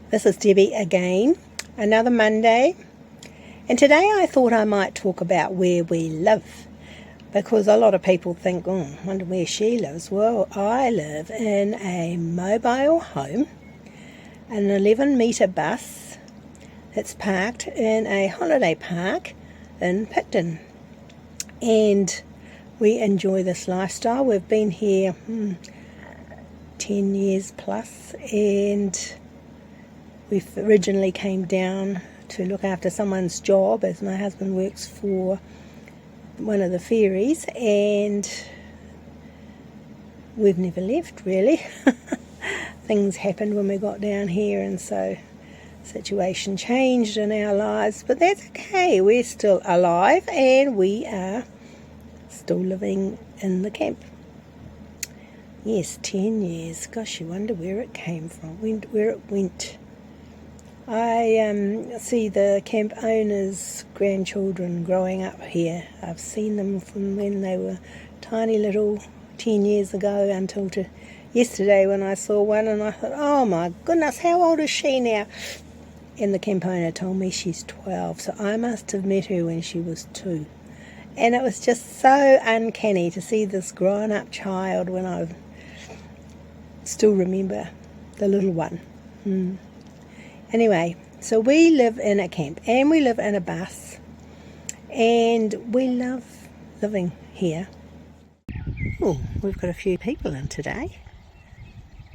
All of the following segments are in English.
This is Debbie again, another Monday, and today I thought I might talk about where we live, because a lot of people think, oh, I wonder where she lives. Well, I live in a mobile home, an 11-metre bus that's parked in a holiday park in Picton, and we enjoy this lifestyle. We've been here 10 years plus, and we originally came down to look after someone's job, as my husband works for one of the ferries, and we've never left really. Things happened when we got down here, and so the situation changed in our lives, but that's okay. We're still alive and we are still living in the camp. Yes, 10 years. Gosh, you wonder where it came from, where it went. I see the camp owners' grandchildren growing up here. I've seen them from when they were tiny little 10 years ago until to yesterday when I saw one, and I thought, oh my goodness, how old is she now? And the camp owner told me she's 12, so I must have met her when she was 2. And it was just so uncanny to see this grown-up child when I still remember the little one. Anyway, so we live in a camp and we live in a bus, and we love living here. Oh, we've got a few people in today.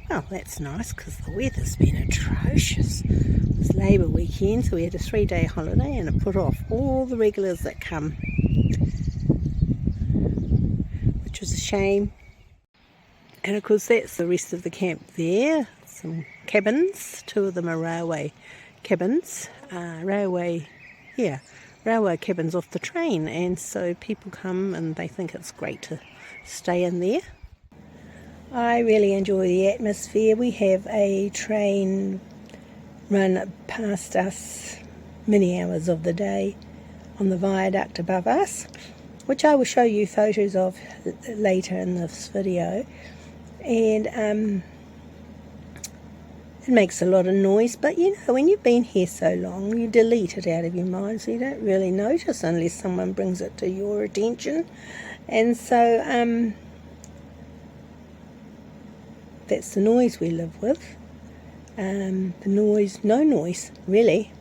Well, that's nice because the weather's been atrocious. It's Labour weekend, so we had a 3-day holiday and it put off all the regulars that come, which was a shame. And of course that's the rest of the camp there. Some cabins, 2 of them are railway cabins, railway cabins off the train, and so people come and they think it's great to stay in there. I really enjoy the atmosphere. We have a train run past us many hours of the day on the viaduct above us, which I will show you photos of later in this video, and it makes a lot of noise, but you know, when you've been here so long, you delete it out of your mind, so you don't really notice unless someone brings it to your attention. And so that's the noise we live with. The noise, no noise really.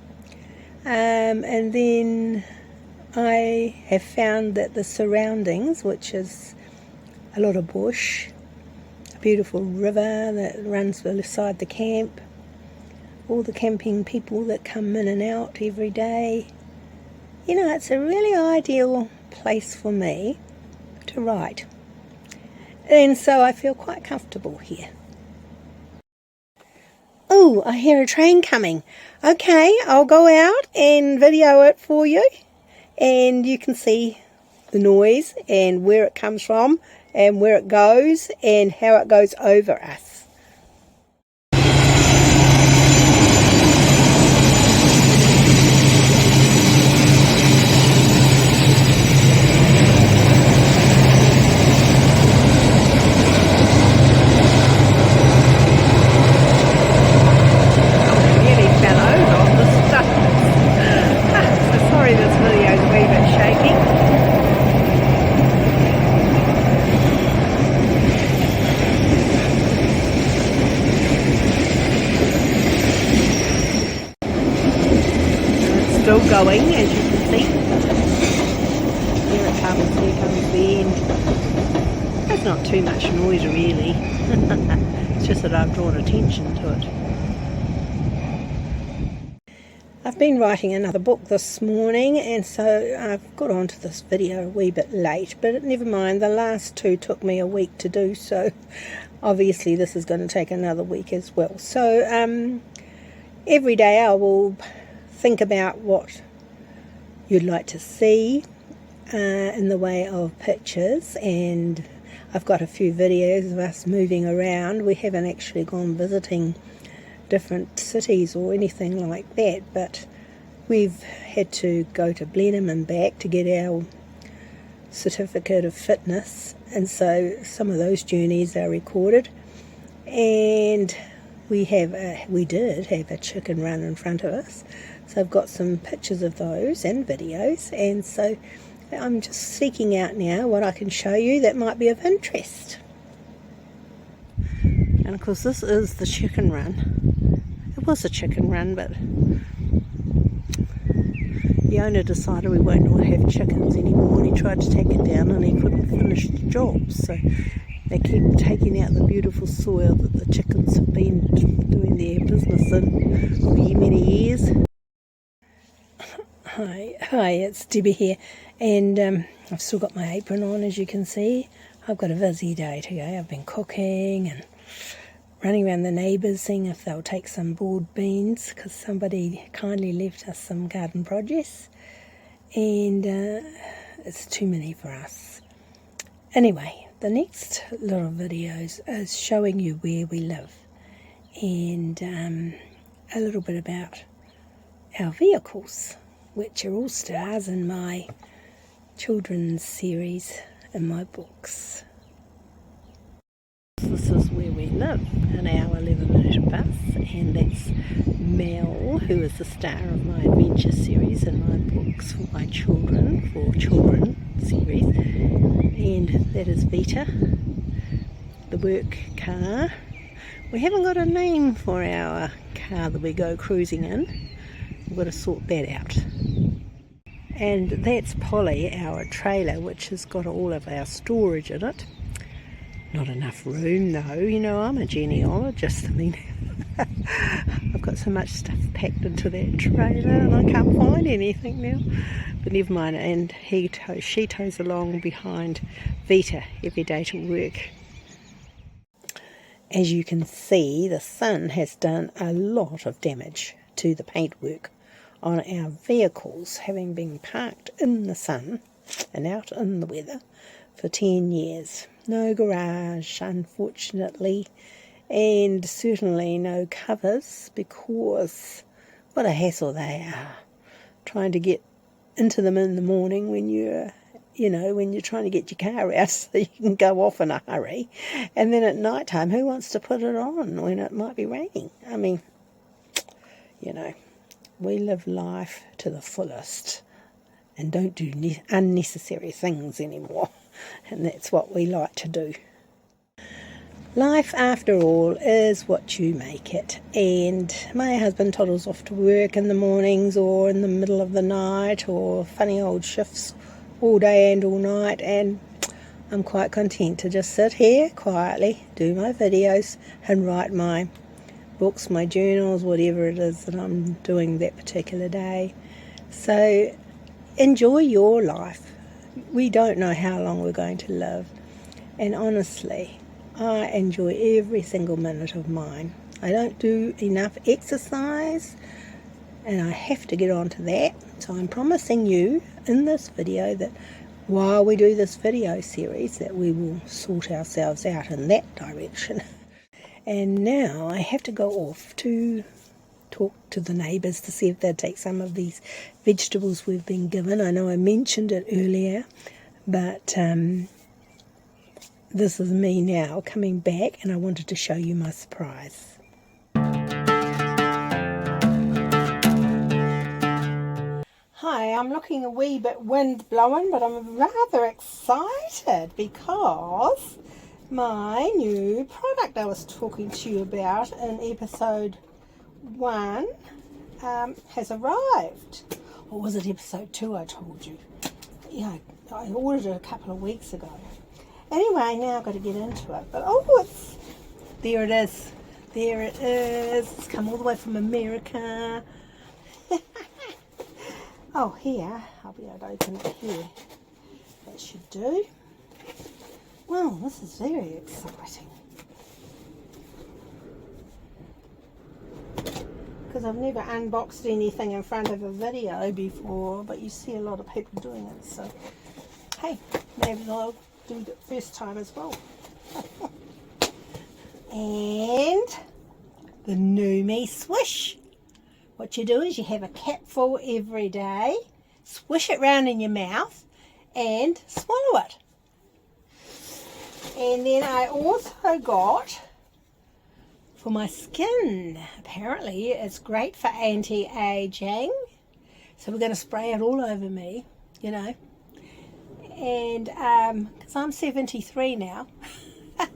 And then I have found that the surroundings, which is a lot of bush, beautiful river that runs beside the camp, all the camping people that come in and out every day. You know, it's a really ideal place for me to write. And so I feel quite comfortable here. Oh, I hear a train coming. Okay, I'll go out and video it for you, and you can see the noise and where it comes from and where it goes and how it goes over us. Still going, as you can see. Here it comes the end. There's not too much noise really. It's just that I've drawn attention to it. I've been writing another book this morning, and so I've got onto this video a wee bit late, but never mind, the last 2 took me a week to do, so obviously this is going to take another week as well. So every day I will think about what you'd like to see in the way of pictures, and I've got a few videos of us moving around. We haven't actually gone visiting different cities or anything like that, but we've had to go to Blenheim and back to get our certificate of fitness, and so some of those journeys are recorded. And we did have a chicken run in front of us, so I've got some pictures of those and videos, and so I'm just seeking out now what I can show you that might be of interest. And of course this is the chicken run. It was a chicken run, but the owner decided we won't have chickens anymore, and he tried to take it down and he couldn't finish the job, so they keep taking out the beautiful soil that the chickens have been doing their business in for many years. Hi, it's Debbie here, and I've still got my apron on, as you can see. I've got a busy day today. I've been cooking and running around the neighbours seeing if they'll take some boiled beans, because somebody kindly left us some garden produce, and it's too many for us. Anyway, the next little videos is showing you where we live, and a little bit about our vehicles, which are all stars in my children's series in my books. This is where we live, in our 11-minute bus, and that's Mel, who is the star of my adventure series in my books for my children, series, and that is Vita, the work car. We haven't got a name for our car that we go cruising in. We've got to sort that out. And that's Polly, our trailer, which has got all of our storage in it. Not enough room though, you know, I'm a genealogist. I mean, I've got so much stuff packed into that trailer and I can't find anything now. But never mind, and she tows along behind Vita every day to work. As you can see, the sun has done a lot of damage to the paintwork on our vehicles, having been parked in the sun and out in the weather for 10 years. No garage, unfortunately, and certainly no covers, because what a hassle they are trying to get into them in the morning when you're trying to get your car out so you can go off in a hurry, and then at night time, who wants to put it on when it might be raining? I mean, you know, we live life to the fullest and don't do unnecessary things anymore. And that's what we like to do. Life, after all, is what you make it. And my husband toddles off to work in the mornings or in the middle of the night, or funny old shifts all day and all night. And I'm quite content to just sit here quietly, do my videos and write my books, my journals, whatever it is that I'm doing that particular day. So enjoy your life. We don't know how long we're going to live, and honestly, I enjoy every single minute of mine. I don't do enough exercise, and I have to get on to that, so I'm promising you in this video that while we do this video series that we will sort ourselves out in that direction. And now I have to go off to talk to the neighbours to see if they'll take some of these vegetables we've been given. I know I mentioned it earlier, but this is me now coming back, and I wanted to show you my surprise. Hi, I'm looking a wee bit wind blowing, but I'm rather excited because my new product I was talking to you about in episode 1 has arrived. Or was it episode 2 I told you? Yeah, I ordered it a couple of weeks ago. Anyway, now I've got to get into it. But there it is. There it is. It's come all the way from America. Oh, here. I'll be able to open it here. That should do. Well, this is very exciting. Because I've never unboxed anything in front of a video before, but you see a lot of people doing it, so hey, maybe I'll do it first time as well. And the Neumia swish. What you do is you have a capful every day, swish it round in your mouth and swallow it. And then I also got, for my skin, apparently it's great for anti-aging. So we're going to spray it all over me, you know. And because I'm 73 now, I'm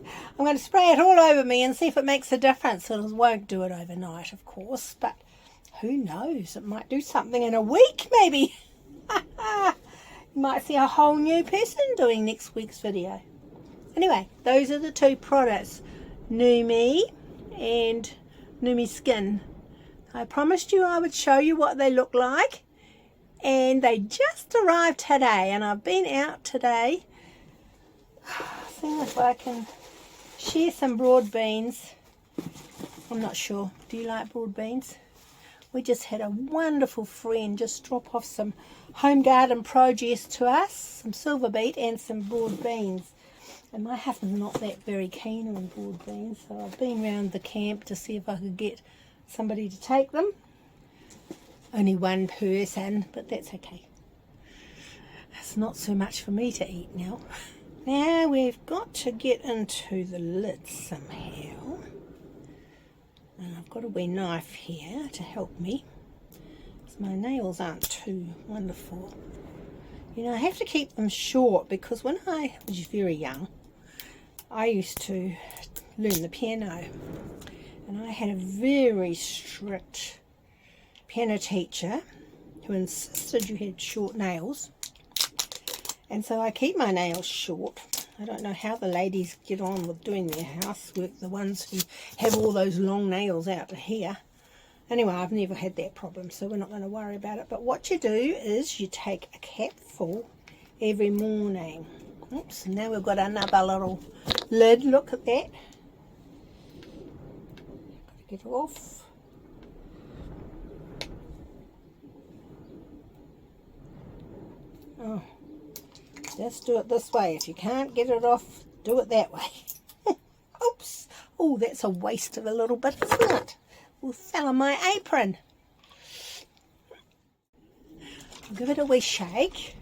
going to spray it all over me and see if it makes a difference. It won't do it overnight, of course, but who knows? It might do something in a week, maybe. You might see a whole new person doing next week's video. Anyway, those are the two products, Neumia and Neumia Skin. I promised you I would show you what they look like, and they just arrived today, and I've been out today seeing if I can share some broad beans. I'm not sure. Do you like broad beans? We just had a wonderful friend just drop off some home garden produce to us, some silver beet and some broad beans. And my husband's not that very keen on broad beans, so I've been round the camp to see if I could get somebody to take them. Only one person, but that's okay. It's not so much for me to eat now. Now we've got to get into the lid somehow. And I've got a wee knife here to help me, because my nails aren't too wonderful. You know, I have to keep them short because when I was very young, I used to learn the piano. And I had a very strict piano teacher who insisted you had short nails. And so I keep my nails short. I don't know how the ladies get on with doing their housework, the ones who have all those long nails out to here. Anyway, I've never had that problem, so we're not going to worry about it. But what you do is you take a capful every morning. Oops, now we've got another little lid. Look at that. Got to get it off. Oh. Just do it this way. If you can't get it off, do it that way. Oops. Oh, that's a waste of a little bit, isn't it? It fell on my apron. I'll give it a wee shake.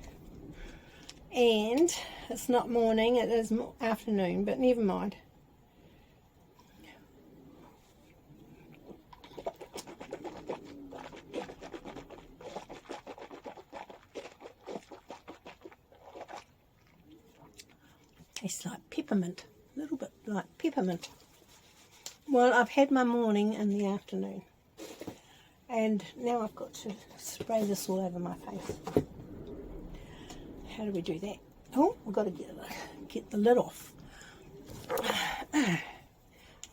And it's not morning, it is afternoon, but never mind. Tastes like peppermint, a little bit like peppermint. Well, I've had my morning and the afternoon, and now I've got to spray this all over my face. How do we do that? Oh, we've got to get the lid off.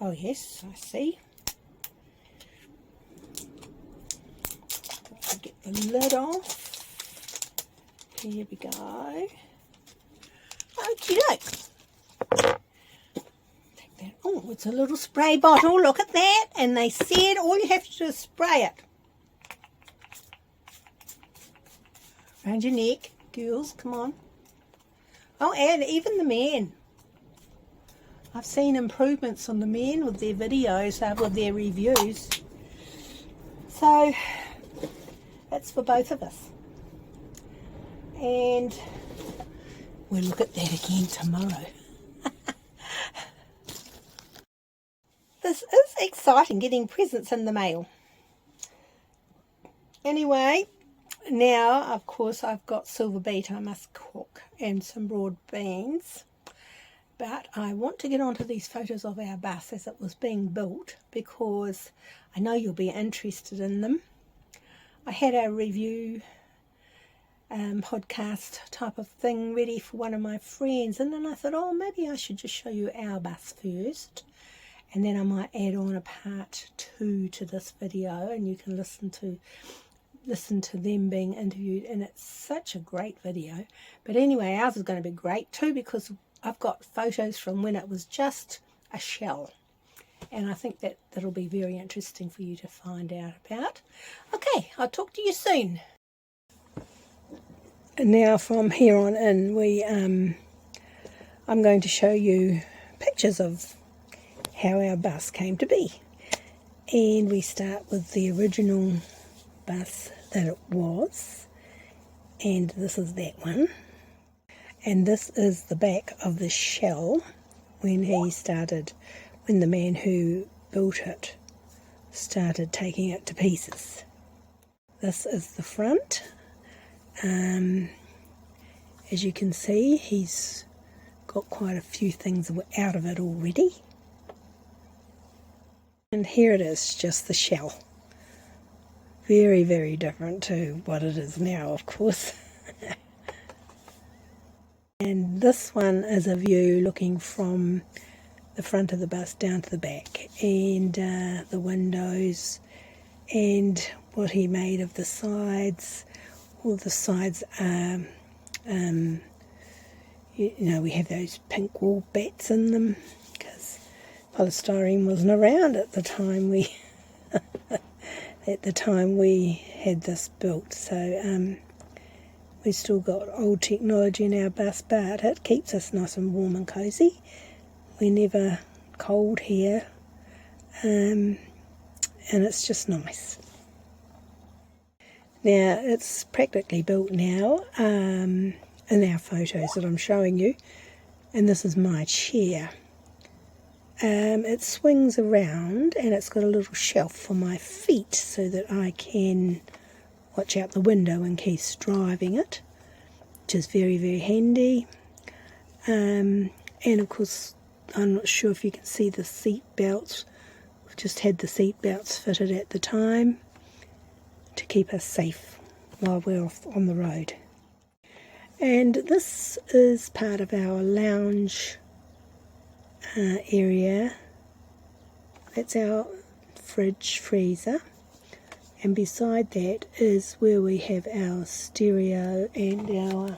Oh yes, I see. Got to get the lid off. Here we go. Okie doke. Take that. Oh, it's a little spray bottle. Look at that. And they said all you have to do is spray it around your neck. Girls, come on. Oh, and even the men. I've seen improvements on the men with their videos, with their reviews. So, that's for both of us. And we'll look at that again tomorrow. This is exciting, getting presents in the mail. Anyway, now, of course, I've got silver beet I must cook and some broad beans. But I want to get onto these photos of our bus as it was being built, because I know you'll be interested in them. I had a review podcast type of thing ready for one of my friends, and then I thought, oh, maybe I should just show you our bus first, and then I might add on a part 2 to this video, and you can listen to them being interviewed. And it's such a great video. But anyway, ours is going to be great too, because I've got photos from when it was just a shell, and I think that'll be very interesting for you to find out about. Okay, I'll talk to you soon. And now from here on in, I'm going to show you pictures of how our bus came to be. And we start with the original bus that it was, and this is that one. And this is the back of the shell when the man who built it started taking it to pieces. This is the front. As you can see, he's got quite a few things out of it already. And here it is, just the shell. Very, very different to what it is now, of course. And this one is a view looking from the front of the bus down to the back, and the windows, and what he made of the sides. All the sides are, we have those pink wool bats in them, because polystyrene wasn't around at the time we had this built. So we've still got old technology in our bus, but it keeps us nice and warm and cosy. We're never cold here, and it's just nice. Now, it's practically built now in our photos that I'm showing you, and this is my chair. It swings around, and it's got a little shelf for my feet so that I can watch out the window in case driving it, which is very, very handy. And of course, I'm not sure if you can see the seat belts. We've just had the seat belts fitted at the time to keep us safe while we're off on the road. And this is part of our lounge area. That's our fridge freezer, and beside that is where we have our stereo and our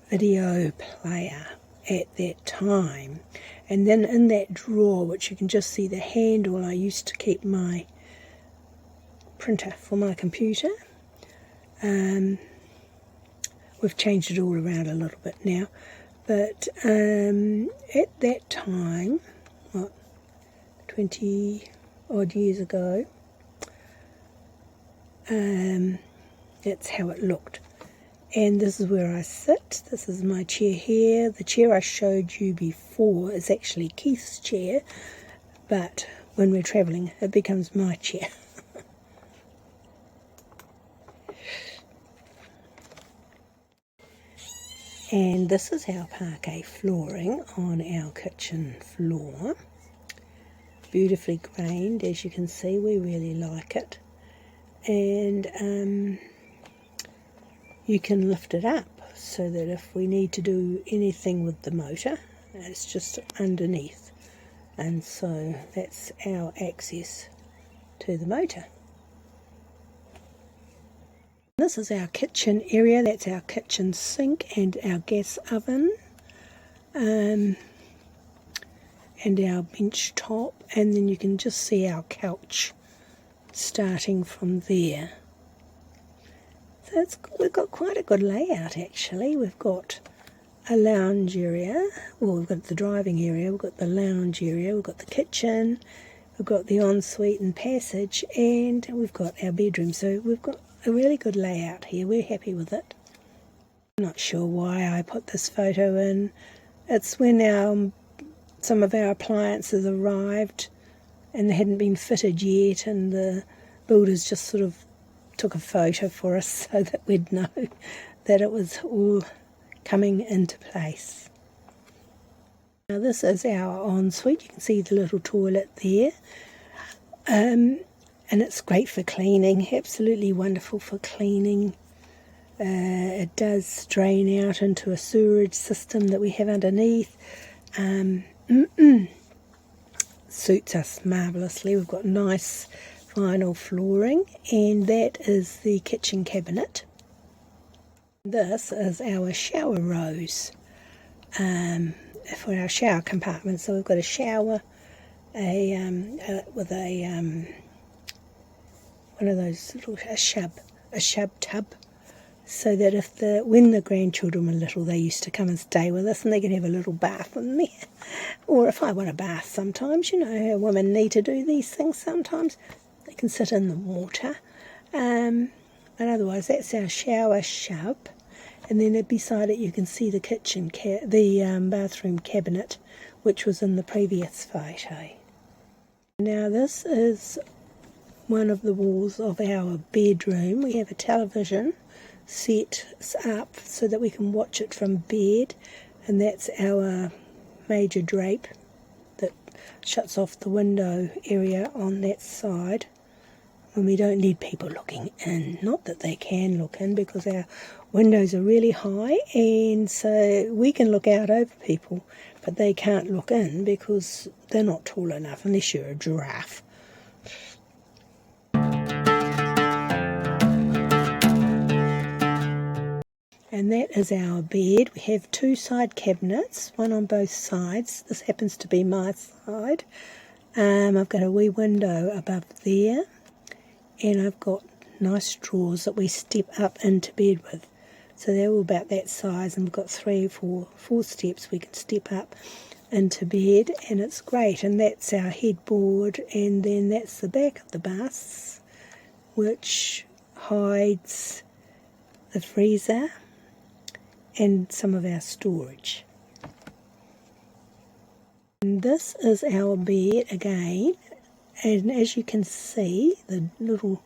video player at that time. And then in that drawer, which you can just see the handle, I used to keep my printer for my computer. We've changed it all around a little bit now, but at that time, 20 odd years ago, that's how it looked. And this is where I sit. This is my chair here. The chair I showed you before is actually Keith's chair, but when we're travelling it becomes my chair. And this is our parquet flooring on our kitchen floor. Beautifully grained, as you can see. We really like it. And you can lift it up so that if we need to do anything with the motor, it's just underneath. And so that's our access to the motor. This is our kitchen area. That's our kitchen sink and our gas oven, and our bench top, and then you can just see our couch starting from there. So we've got quite a good layout actually. We've got a lounge area, well, we've got the driving area, we've got the lounge area, we've got the kitchen, we've got the ensuite and passage, and we've got our bedroom. So we've got a really good layout here. We're happy with it. I'm not sure why I put this photo in. It's when some of our appliances arrived and they hadn't been fitted yet, and the builders just sort of took a photo for us so that we'd know that it was all coming into place. Now this is our ensuite. You can see the little toilet there. And it's great for cleaning, absolutely wonderful for cleaning. It does drain out into a sewerage system that we have underneath. Suits us marvellously. We've got nice vinyl flooring, and that is the kitchen cabinet. This is our shower rows for our shower compartment. So we've got a shower, with a one of those little a shub tub, so that when the grandchildren were little, they used to come and stay with us and they could have a little bath in there. Or if I want a bath sometimes, you know, women need to do these things sometimes. They can sit in the water. But otherwise, that's our shower shub. And then beside it, you can see the bathroom cabinet, which was in the previous photo. Now, this is one of the walls of our bedroom. We have a television set up so that we can watch it from bed, and that's our major drape that shuts off the window area on that side when we don't need people looking in. Not that they can look in, because our windows are really high, and so we can look out over people, but they can't look in because they're not tall enough unless you're a giraffe. And that is our bed. We have two side cabinets, one on both sides. This happens to be my side. I've got a wee window above there, and I've got nice drawers that we step up into bed with. So they're all about that size, and we've got four steps we can step up into bed, and it's great. And that's our headboard, and then that's the back of the bus, which hides the freezer and some of our storage. And this is our bed again, and as you can see, the little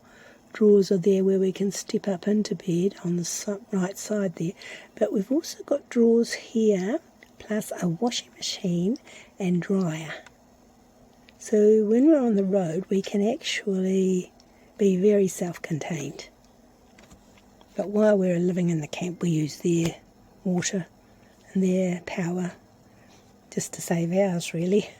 drawers are there where we can step up into bed on the right side there. But we've also got drawers here, plus a washing machine and dryer. So when we're on the road, we can actually be very self-contained. But while we're living in the camp, we use their water and their power just to save ours, really.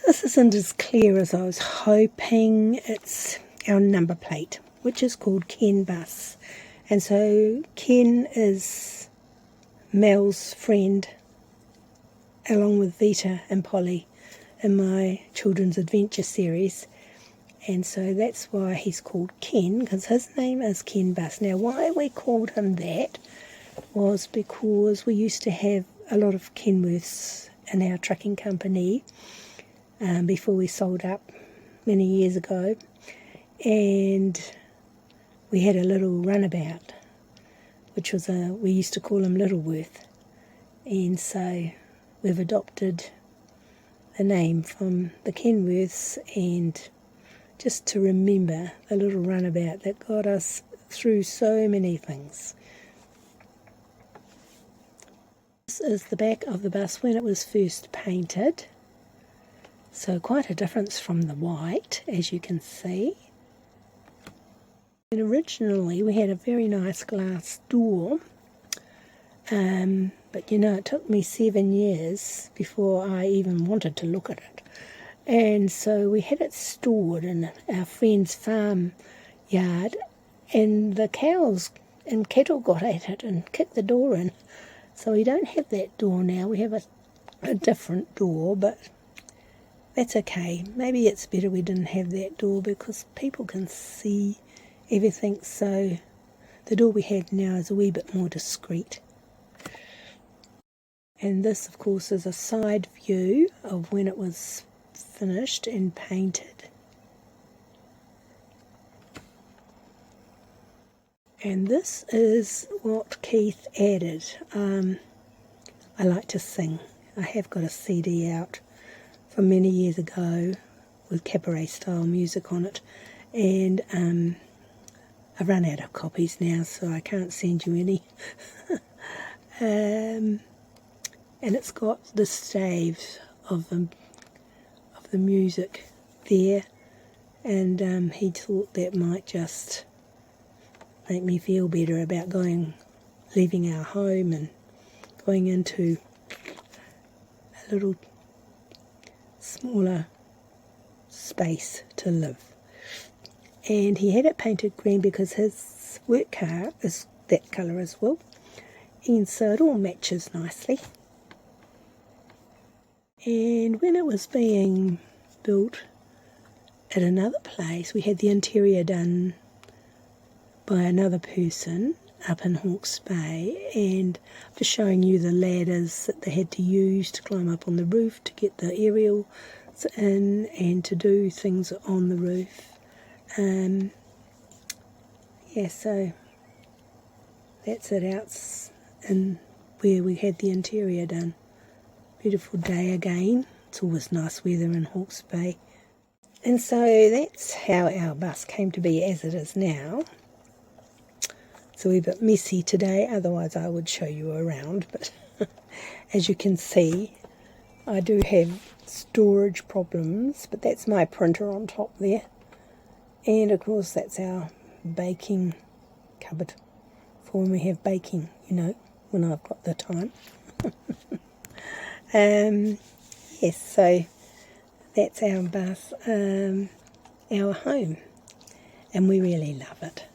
This isn't as clear as I was hoping. It's our number plate, which is called Ken Bus. And so Ken is Mel's friend, along with Vita and Polly in my children's adventure series. And so that's why he's called Ken, because his name is Ken Bus. Now, why we called him that was because we used to have a lot of Kenworths in our trucking company before we sold up many years ago. And we had a little runabout, which was we used to call him Littleworth. And so we've adopted the name from the Kenworths, and just to remember the little runabout that got us through so many things. This is the back of the bus when it was first painted. So quite a difference from the white, as you can see. And originally we had a very nice glass door, but you know, it took me 7 years before I even wanted to look at it. And so we had it stored in our friend's farm yard, and the cows and cattle got at it and kicked the door in. So we don't have that door now. We have a different door, but that's okay. Maybe it's better we didn't have that door because people can see everything. So the door we have now is a wee bit more discreet. And this, of course, is a side view of when it was finished and painted. And this is what Keith added. I like to sing. I have got a CD out from many years ago with cabaret style music on it, and I've run out of copies now, so I can't send you any. And it's got the staves of the music there, and he thought that might just make me feel better about leaving our home and going into a little smaller space to live. And he had it painted green because his work car is that colour as well, and so it all matches nicely. And when it was being built at another place, we had the interior done by another person up in Hawke's Bay, and just showing you the ladders that they had to use to climb up on the roof to get the aerials in and to do things on the roof. Yeah, so that's it out in where we had the interior done. Beautiful day again. It's always nice weather in Hawke's Bay. And so that's how our bus came to be as it is now. It's a wee bit messy today, otherwise I would show you around, but as you can see, I do have storage problems, but that's my printer on top there. And of course that's our baking cupboard for when we have baking, you know, when I've got the time. Yes, so that's our bus, our home, and we really love it.